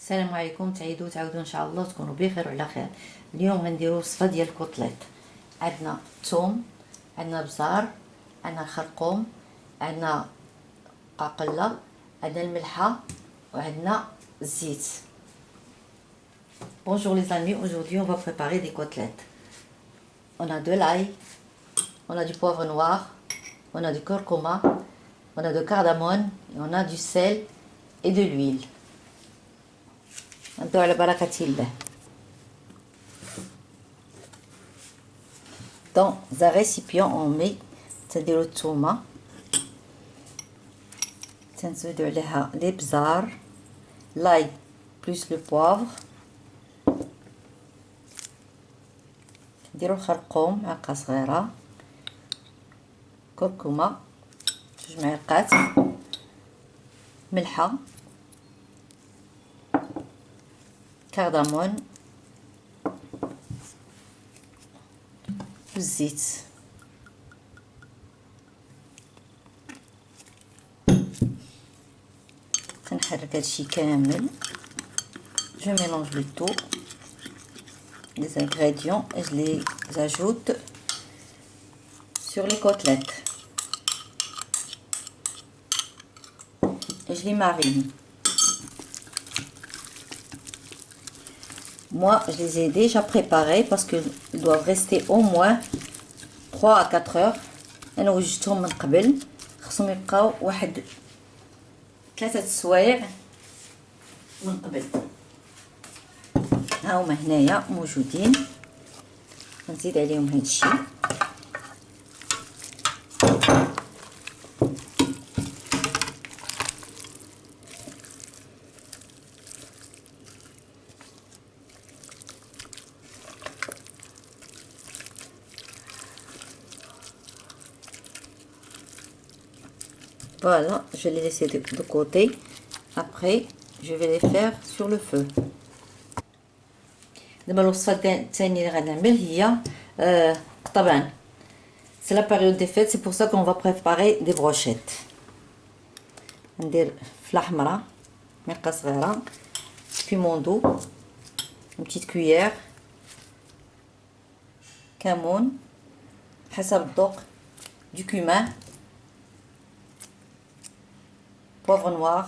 السلام عليكم. تعودوا ان شاء الله تكونوا بخير وعلى خير. اليوم غنديروا وصفه ديال الكوطليط. عندنا ثوم، عندنا بزار، عندنا خرقوم، عندنا قاقله، عندنا الملحه وعندنا الزيت. Bonjour les amis, aujourd'hui on va préparer des côtelettes. On a de l'ail, on a du poivre noir, on a du curcuma, on a de cardamone et on a du sel et de l'huile. نبداو على بركة الله. Dans un récipient on met تنديرو الثومة، تنزيدو عليها لي بزار، l'ail plus le poivre، نديرو الخرقوم معلقة صغيرة، كركمة 2 معلقات، ملحة، كردامون والزيت. تنحرك هادشي كامل. Je mélange le tout, les ingrédients, et je les ajoute sur les côtelettes et je les marine. Moi, je les ai déjà préparés parce qu'ils doivent rester au moins 3 à 4 heures. أنا وجدتهم من قبل، خصهم يبقاو واحد 3 سوايع من قبل. ها هما هنايا موجودين. نزيد عليهم هادشي. Voilà, je vais les laisser de côté. Après, je vais les faire sur le feu. دابا الوصفه الثانيه اللي غنعمل هي طبعا سي لا بيريود دي فيت، سي بور سا كون فا بريباري دي بروشيت. ندير فله حمراء معلقه صغيره، بيمون دو اون بتيت كويير، كمون حسب الذوق، دو كومان، poivre noir,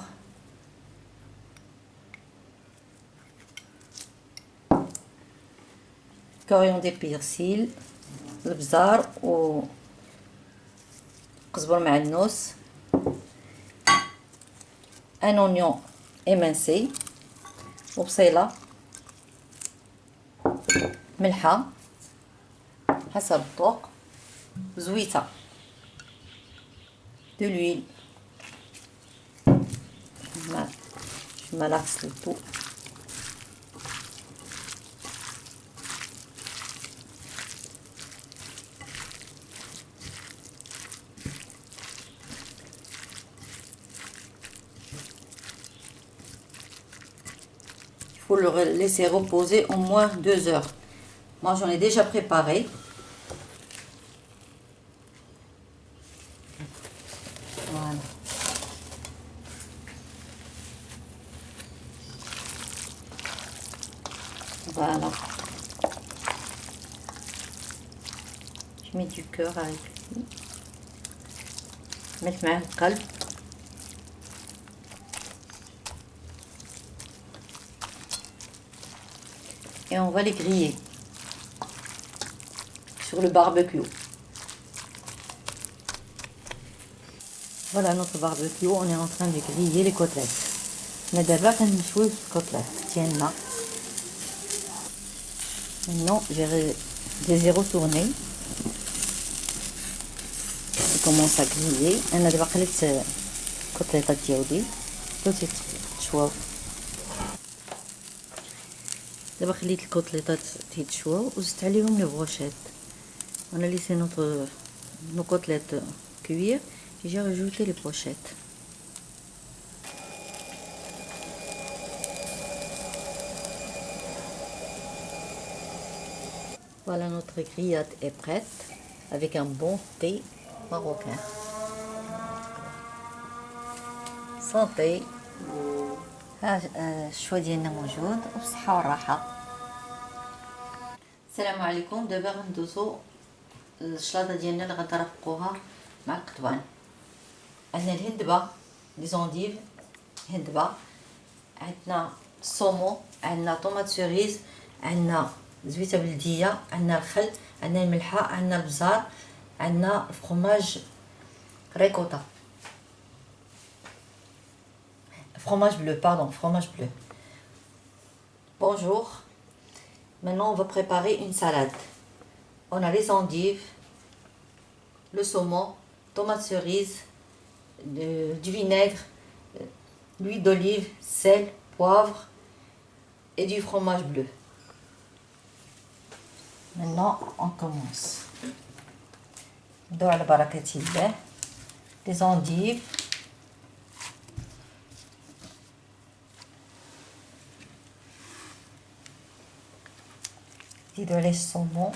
coriandre persil، البزار و قزبر مع النوس، ان اونيون émincé وبصيله، ملحه حسب الذوق، زويته، de l'huile. Je malaxe le tout. Il faut le laisser reposer au moins 2 heures. Moi j'en ai déjà préparé. Voilà. Voilà. Je mets du cœur avec lui. Mettre معاه القلب. Et on va les griller sur le barbecue. Voilà notre barbecue, on est en train de griller les côtelettes. Mais d'abord كنشوي الكوتليت ديالنا. Maintenant, je les ai retournés. Ils commencent à griller. أنا دابا قليت الكوتليطات ديالي بداو تيتشواو. دابا خليت الكوتليطات تيتشواو وزدت عليهم لي بروشيت. On a laissé nos côtelettes cuire et j'ai rajouté les brochettes. Voilà, notre grillade est prête avec un bon thé marocain. Santé. ها الشوا ديالنا موجود وبصحة والراحة. السلام عليكم. دابا غندوزو الشلاضه ديالنا اللي غنرافقوها مع القطوان. عندنا الهندبه لي زونديف، هندبه، عندنا الصومو، عندنا طوماط سوريز، عندنا زويته بلديه، عندنا الخل، عندنا الملحه، عندنا البزار، عندنا الفرomage ريكوتا، fromage bleu, pardon, fromage bleu. Bonjour. Maintenant, on va préparer une salade. On a les endives, le saumon, tomates cerises, du vinaigre, l'huile d'olive, sel, poivre et du fromage bleu. Maintenant, on commence. ندور على بركة الله. Les endives. نزيدو عليه الصومون.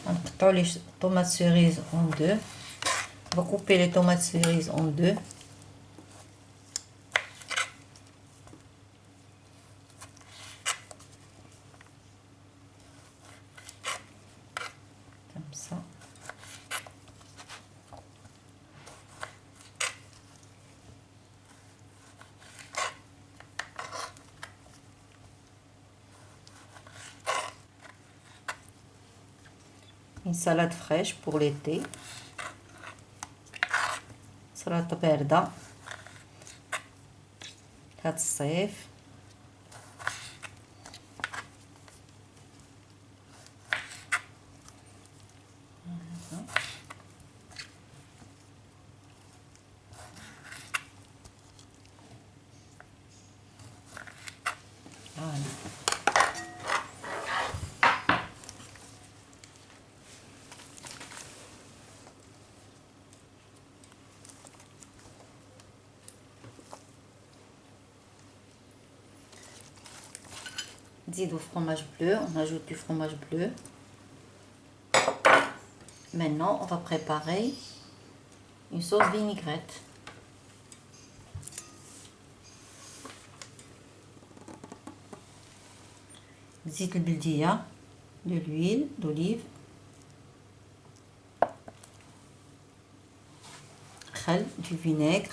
نقطعو لي tomates cerises en deux. On va couper les tomates cerises en deux. Comme ça. Une salade fraîche pour l'été. سلطة باردة هاد الصيف. نزيدو fromage bleu, on ajoute du fromage bleu. Maintenant, on va préparer une sauce vinaigrette. زيت البلدية, de l'huile d'olive, خل, du vinaigre,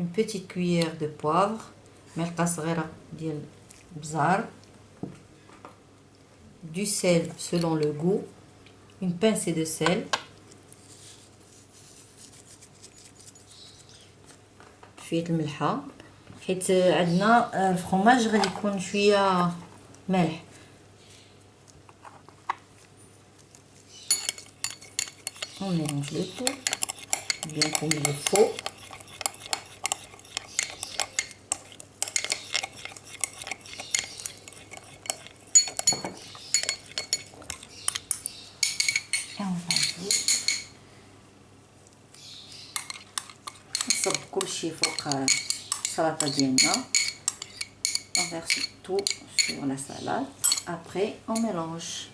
une petite cuillère de poivre, ملعقة صغيرة ديال البزار, du sel selon le goût, une pincée de sel, شوية الملحة حيت عندنا الفرomage غادي يكون شوية مالح. On mélange le tout bien comme il le faut. نصب كلشي فوق السلطة ديالنا. On verse tout sur la salade. Après, on mélange.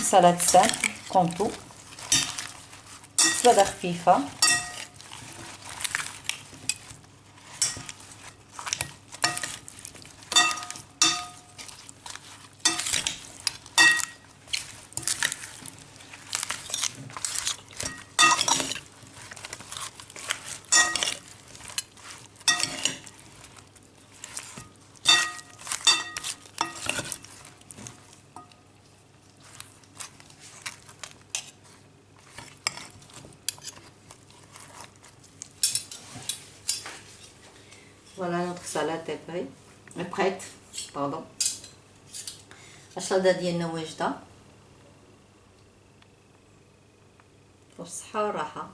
salade simple comme tout. سلطة خفيفة. Voilà, notre salade est prête. Pardon. الشلاضة ديالنا واجدة. والصحة والراحة.